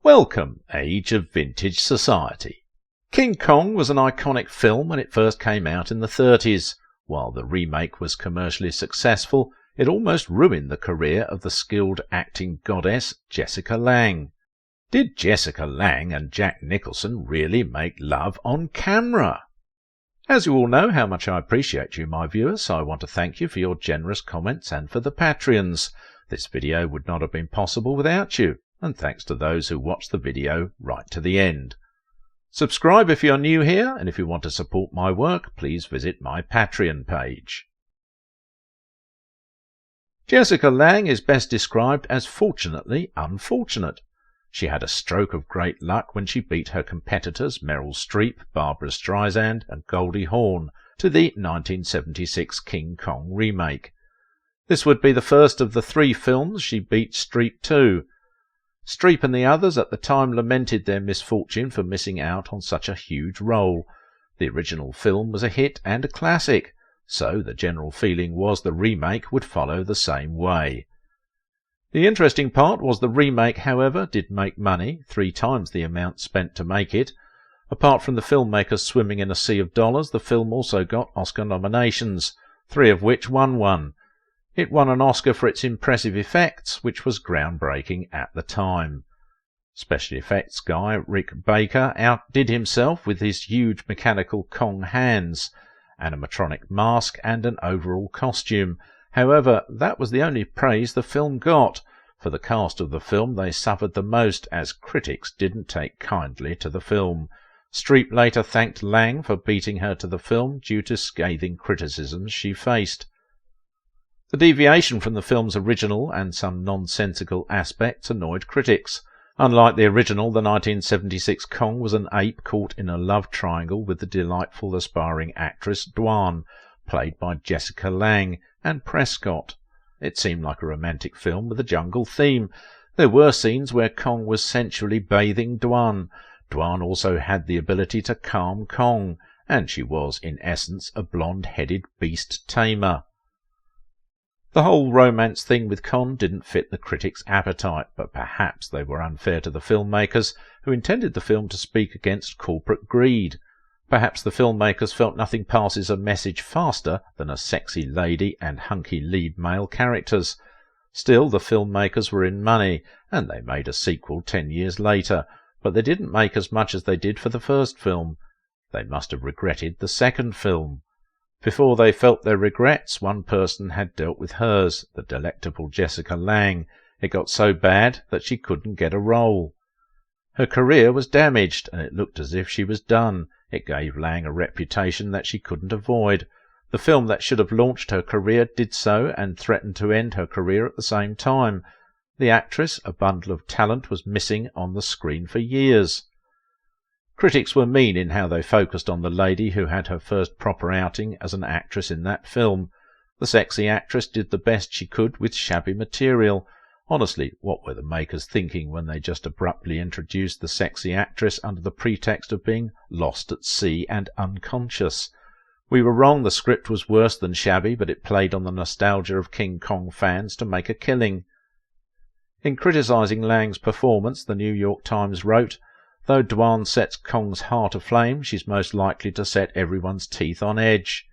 Welcome, age of vintage society. King Kong was an iconic film when it first came out in the 30s. While the remake was commercially successful, it almost ruined the career of the skilled acting goddess Jessica Lange. Did Jessica Lange and Jack Nicholson really make love on camera? As you all know how much I appreciate you, my viewers, so I want to thank you for your generous comments and for the Patreons. This video would not have been possible without you, and thanks to those who watched the video right to the end. Subscribe if you're new here, and if you want to support my work, please visit my Patreon page. Jessica Lange is best described as fortunately unfortunate. She had a stroke of great luck when she beat her competitors Meryl Streep, Barbra Streisand and Goldie Hawn to the 1976 King Kong remake. This would be the first of the 3 films she beat Streep to. Streep and the others at the time lamented their misfortune for missing out on such a huge role. The original film was a hit and a classic, so the general feeling was the remake would follow the same way. The interesting part was the remake, however, did make money, 3 times the amount spent to make it. Apart from the filmmakers swimming in a sea of dollars, the film also got Oscar nominations, 3 of which won one. It won an Oscar for its impressive effects, which was groundbreaking at the time. Special effects guy Rick Baker outdid himself with his huge mechanical Kong hands, animatronic mask and an overall costume. However, that was the only praise the film got. For the cast of the film they suffered the most, as critics didn't take kindly to the film. Streep later thanked Lange for beating her to the film due to scathing criticisms she faced. The deviation from the film's original and some nonsensical aspects annoyed critics. Unlike the original, the 1976 Kong was an ape caught in a love triangle with the delightful aspiring actress Dwan, played by Jessica Lange, and Prescott. It seemed like a romantic film with a jungle theme. There were scenes where Kong was sensually bathing Dwan. Dwan also had the ability to calm Kong, and she was, in essence, a blonde-headed beast tamer. The whole romance thing with Kong didn't fit the critics' appetite, but perhaps they were unfair to the filmmakers, who intended the film to speak against corporate greed. Perhaps the filmmakers felt nothing passes a message faster than a sexy lady and hunky lead male characters. Still, the filmmakers were in money, and they made a sequel 10 years later, but they didn't make as much as they did for the first film. They must have regretted the second film. Before they felt their regrets, one person had dealt with hers, the delectable Jessica Lange. It got so bad that she couldn't get a role. Her career was damaged, and it looked as if she was done. It gave Lange a reputation that she couldn't avoid. The film that should have launched her career did so, and threatened to end her career at the same time. The actress, a bundle of talent, was missing on the screen for years. Critics were mean in how they focused on the lady who had her first proper outing as an actress in that film. The sexy actress did the best she could with shabby material. Honestly, what were the makers thinking when they just abruptly introduced the sexy actress under the pretext of being lost at sea and unconscious? We were wrong. The script was worse than shabby, but it played on the nostalgia of King Kong fans to make a killing. In criticizing Lange's performance, the New York Times wrote, "Though Dwan sets Kong's heart aflame, she's most likely to set everyone's teeth on edge."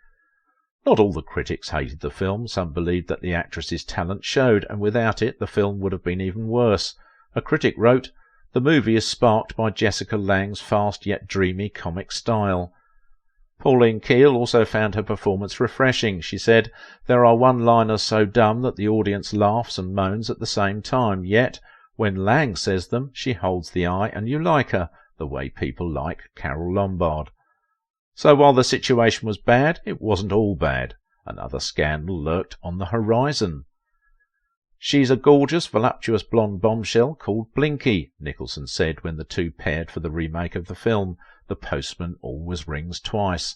Not all the critics hated the film. Some believed that the actress's talent showed, and without it the film would have been even worse. A critic wrote, "The movie is sparked by Jessica Lange's fast yet dreamy comic style." Pauline Kael also found her performance refreshing. She said, "There are one-liners so dumb that the audience laughs and moans at the same time, yet when Lange says them, she holds the eye and you like her, the way people like Carole Lombard." So while the situation was bad, it wasn't all bad. Another scandal lurked on the horizon. "She's a gorgeous, voluptuous blonde bombshell called Blinky," Nicholson said when the two paired for the remake of the film, The Postman Always Rings Twice.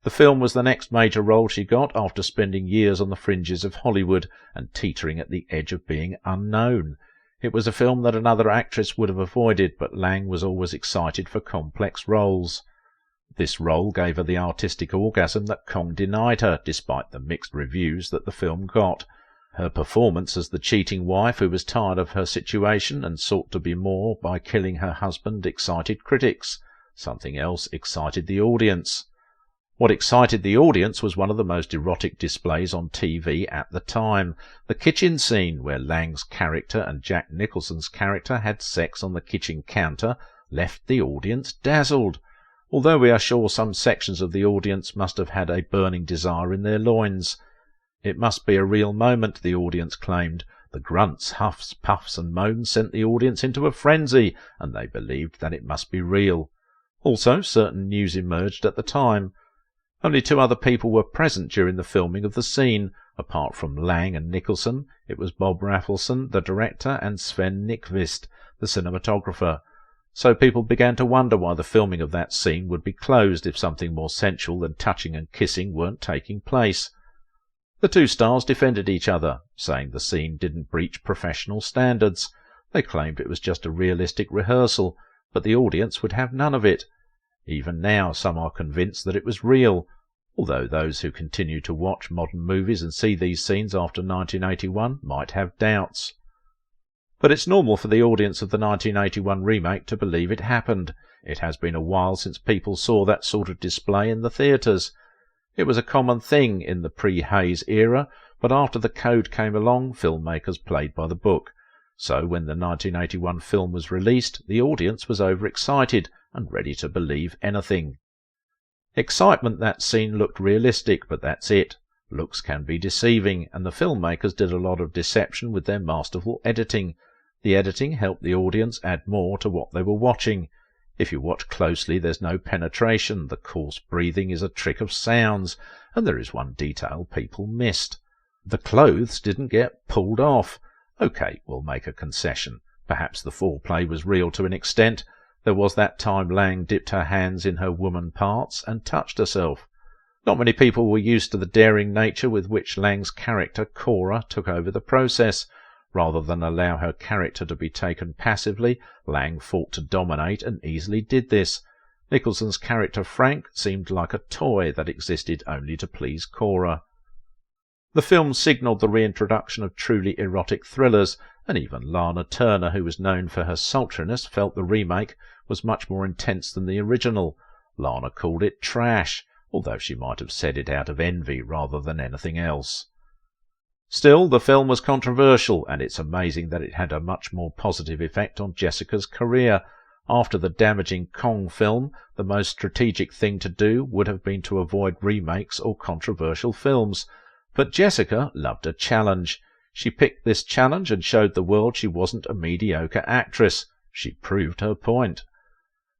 The film was the next major role she got after spending years on the fringes of Hollywood and teetering at the edge of being unknown. It was a film that another actress would have avoided, but Lange was always excited for complex roles. This role gave her the artistic orgasm that Kong denied her, despite the mixed reviews that the film got. Her performance as the cheating wife who was tired of her situation and sought to be more by killing her husband excited critics. Something else excited the audience. What excited the audience was one of the most erotic displays on TV at the time, the kitchen scene where Lange's character and Jack Nicholson's character had sex on the kitchen counter, left the audience dazzled, although we are sure some sections of the audience must have had a burning desire in their loins. It must be a real moment, the audience claimed. The grunts, huffs, puffs and moans sent the audience into a frenzy, and they believed that it must be real. Also, certain news emerged at the time. Only 2 other people were present during the filming of the scene. Apart from Lange and Nicholson, it was Bob Rafelson, the director, and Sven Nykvist, the cinematographer. So people began to wonder why the filming of that scene would be closed if something more sensual than touching and kissing weren't taking place. The 2 stars defended each other, saying the scene didn't breach professional standards. They claimed it was just a realistic rehearsal, but the audience would have none of it. Even now some are convinced that it was real, although those who continue to watch modern movies and see these scenes after 1981 might have doubts. But it's normal for the audience of the 1981 remake to believe it happened. It has been a while since people saw that sort of display in the theatres. It was a common thing in the pre-Hayes era, but after the code came along, filmmakers played by the book. So when the 1981 film was released, the audience was overexcited and ready to believe anything. Excitement that scene looked realistic, but that's it. Looks can be deceiving, and the filmmakers did a lot of deception with their masterful editing. The editing helped the audience add more to what they were watching. If you watch closely, there's no penetration, the coarse breathing is a trick of sounds, and there is one detail people missed. The clothes didn't get pulled off. OK, we'll make a concession. Perhaps the foreplay was real to an extent. There was that time Lange dipped her hands in her woman parts and touched herself. Not many people were used to the daring nature with which Lange's character, Cora, took over the process. Rather than allow her character to be taken passively, Lange fought to dominate and easily did this. Nicholson's character, Frank, seemed like a toy that existed only to please Cora. The film signalled the reintroduction of truly erotic thrillers, and even Lana Turner, who was known for her sultriness, felt the remake was much more intense than the original. Lana called it trash, although she might have said it out of envy rather than anything else. Still, the film was controversial, and it's amazing that it had a much more positive effect on Jessica's career. After the damaging Kong film, the most strategic thing to do would have been to avoid remakes or controversial films. But Jessica loved a challenge. She picked this challenge and showed the world she wasn't a mediocre actress. She proved her point.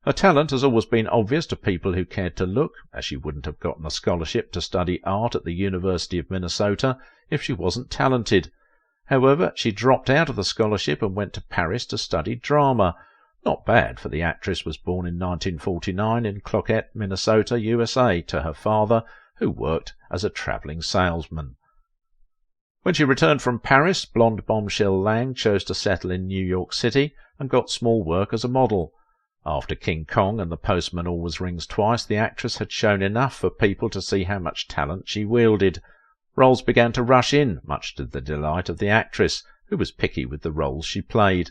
Her talent has always been obvious to people who cared to look, as she wouldn't have gotten a scholarship to study art at the University of Minnesota if she wasn't talented. However, she dropped out of the scholarship and went to Paris to study drama. Not bad, for the actress was born in 1949 in Cloquet, Minnesota, USA, to her father, who worked as a travelling salesman. When she returned from Paris, blonde bombshell Lange chose to settle in New York City and got small work as a model. After King Kong and The Postman Always Rings Twice, the actress had shown enough for people to see how much talent she wielded. Roles began to rush in, much to the delight of the actress, who was picky with the roles she played.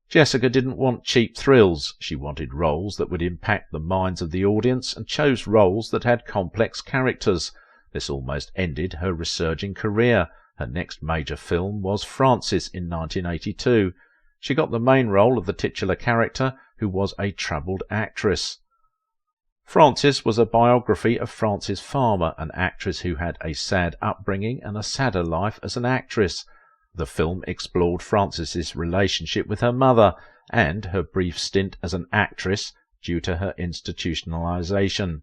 Jessica didn't want cheap thrills. She wanted roles that would impact the minds of the audience and chose roles that had complex characters. This almost ended her resurging career. Her next major film was Frances in 1982. She got the main role of the titular character, who was a troubled actress. Frances was a biography of Frances Farmer, an actress who had a sad upbringing and a sadder life as an actress. The film explored Frances's relationship with her mother and her brief stint as an actress due to her institutionalization.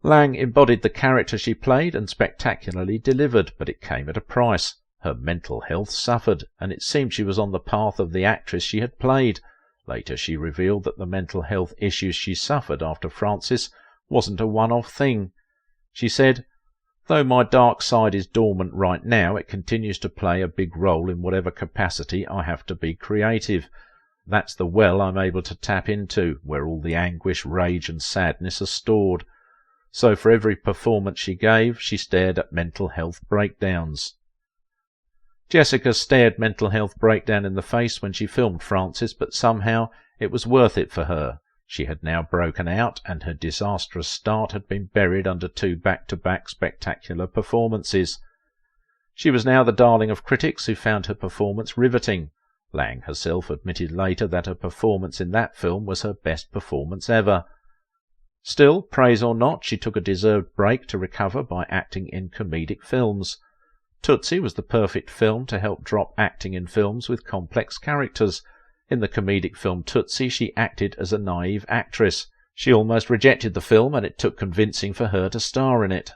Lange embodied the character she played and spectacularly delivered, but it came at a price. Her mental health suffered, and it seemed she was on the path of the actress she had played. Later she revealed that the mental health issues she suffered after Frances wasn't a one-off thing. She said, "Though my dark side is dormant right now, it continues to play a big role in whatever capacity I have to be creative. That's the well I'm able to tap into, where all the anguish, rage and sadness are stored." So for every performance she gave, she stared at mental health breakdowns. Jessica stared mental health breakdown in the face when she filmed Frances, but somehow it was worth it for her. She had now broken out, and her disastrous start had been buried under 2 back-to-back spectacular performances. She was now the darling of critics, who found her performance riveting. Lange herself admitted later that her performance in that film was her best performance ever. Still, praise or not, she took a deserved break to recover by acting in comedic films. Tootsie was the perfect film to help drop acting in films with complex characters. In the comedic film Tootsie, she acted as a naive actress. She almost rejected the film, and it took convincing for her to star in it.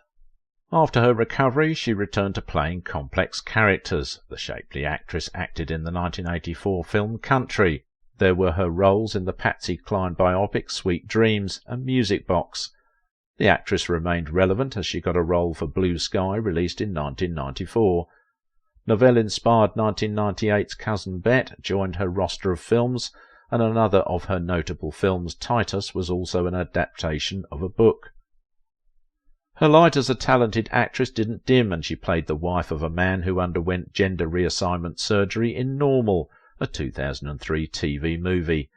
After her recovery, she returned to playing complex characters. The shapely actress acted in the 1984 film Country. There were her roles in the Patsy Cline biopic Sweet Dreams and Music Box. The actress remained relevant as she got a role for Blue Sky, released in 1994. Novelle-inspired 1998's Cousin Bet joined her roster of films, and another of her notable films, Titus, was also an adaptation of a book. Her light as a talented actress didn't dim, and she played the wife of a man who underwent gender reassignment surgery in Normal, a 2003 TV movie.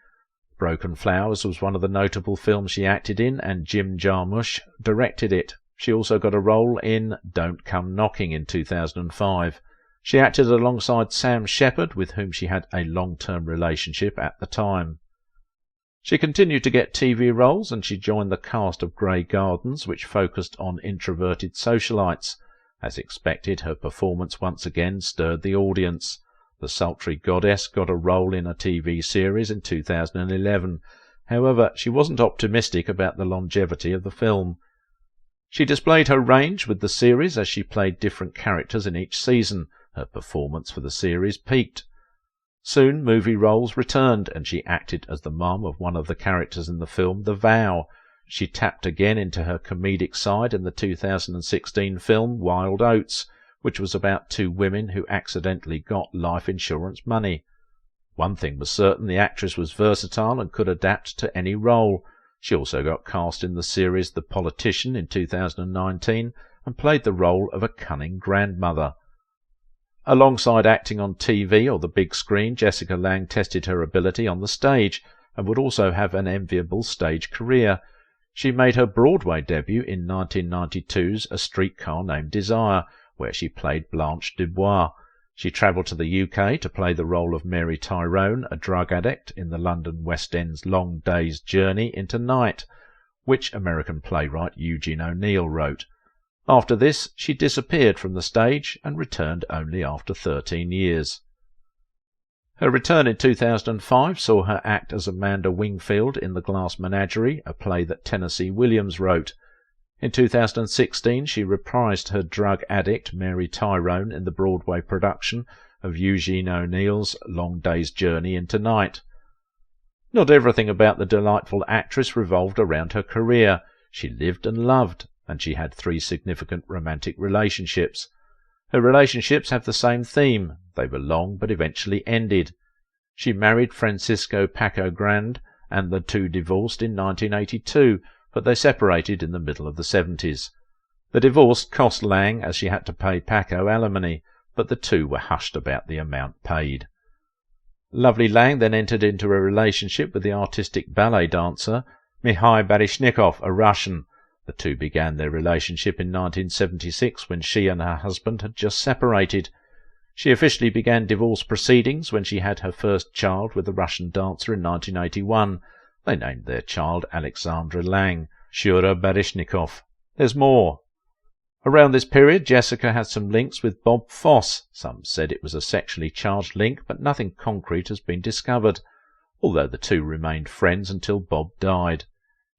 Broken Flowers was one of the notable films she acted in, and Jim Jarmusch directed it. She also got a role in Don't Come Knocking in 2005. She acted alongside Sam Shepard, with whom she had a long-term relationship at the time. She continued to get TV roles, and she joined the cast of Grey Gardens, which focused on introverted socialites. As expected, her performance once again stirred the audience. The sultry goddess got a role in a TV series in 2011. However, she wasn't optimistic about the longevity of the film. She displayed her range with the series as she played different characters in each season. Her performance for the series peaked. Soon movie roles returned, and she acted as the mum of one of the characters in the film The Vow. She tapped again into her comedic side in the 2016 film Wild Oats, which was about 2 women who accidentally got life insurance money. One thing was certain: the actress was versatile and could adapt to any role. She also got cast in the series The Politician in 2019 and played the role of a cunning grandmother. Alongside acting on TV or the big screen, Jessica Lange tested her ability on the stage and would also have an enviable stage career. She made her Broadway debut in 1992's A Streetcar Named Desire, where she played Blanche Dubois. She travelled to the UK to play the role of Mary Tyrone, a drug addict, in the London West End's Long Day's Journey into Night, which American playwright Eugene O'Neill wrote. After this, she disappeared from the stage and returned only after 13 years. Her return in 2005 saw her act as Amanda Wingfield in The Glass Menagerie, a play that Tennessee Williams wrote. In 2016, she reprised her drug addict Mary Tyrone in the Broadway production of Eugene O'Neill's Long Day's Journey into Night. Not everything about the delightful actress revolved around her career. She lived and loved, and she had 3 significant romantic relationships. Her relationships have the same theme. They were long but eventually ended. She married Francisco Paco Grande, and the 2 divorced in 1982, but they separated in the middle of the 70s. The divorce cost Lange, as she had to pay Paco alimony, but the 2 were hushed about the amount paid. Lovely Lange then entered into a relationship with the artistic ballet dancer Mikhail Baryshnikov, a Russian. The 2 began their relationship in 1976 when she and her husband had just separated. She officially began divorce proceedings when she had her first child with the Russian dancer in 1981. They named their child Alexandra Lange, Shura Baryshnikov. There's more. Around this period, Jessica had some links with Bob Fosse. Some said it was a sexually charged link, but nothing concrete has been discovered, although the 2 remained friends until Bob died.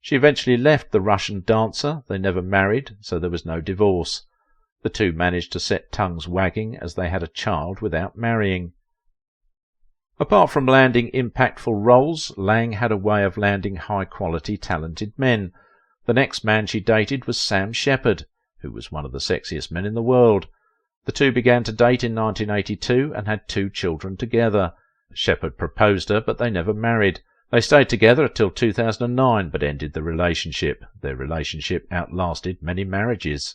She eventually left the Russian dancer. They never married, so there was no divorce. The 2 managed to set tongues wagging as they had a child without marrying. Apart from landing impactful roles, Lange had a way of landing high-quality, talented men. The next man she dated was Sam Shepard, who was one of the sexiest men in the world. The 2 began to date in 1982 and had 2 children together. Shepard proposed her, but they never married. They stayed together until 2009, but ended the relationship. Their relationship outlasted many marriages.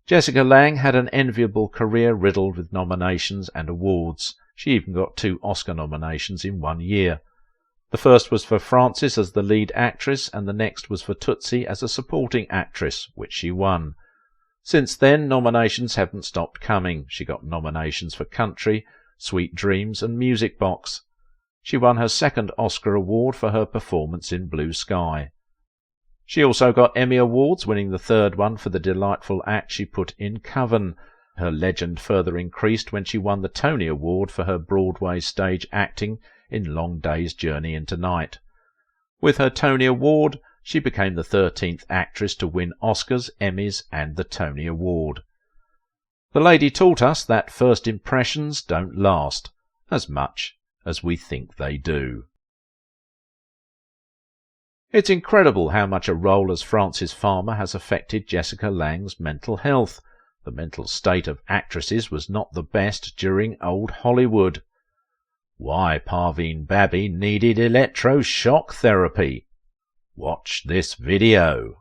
Jessica Lange had an enviable career riddled with nominations and awards. She even got 2 Oscar nominations in 1 year. The first was for Frances as the lead actress, and the next was for Tootsie as a supporting actress, which she won. Since then, nominations haven't stopped coming. She got nominations for Country, Sweet Dreams and Music Box. She won her 2nd Oscar award for her performance in Blue Sky. She also got Emmy Awards, winning the 3rd one for the delightful act she put in Coven. Her legend further increased when she won the Tony Award for her Broadway stage acting in Long Day's Journey into Night. With her Tony Award, she became the 13th actress to win Oscars, Emmys and the Tony Award. The lady taught us that first impressions don't last as much as we think they do. It's incredible how much a role as Frances Farmer has affected Jessica Lange's mental health. The mental state of actresses was not the best during old Hollywood. Why Parveen Babi needed electroshock therapy. Watch this video.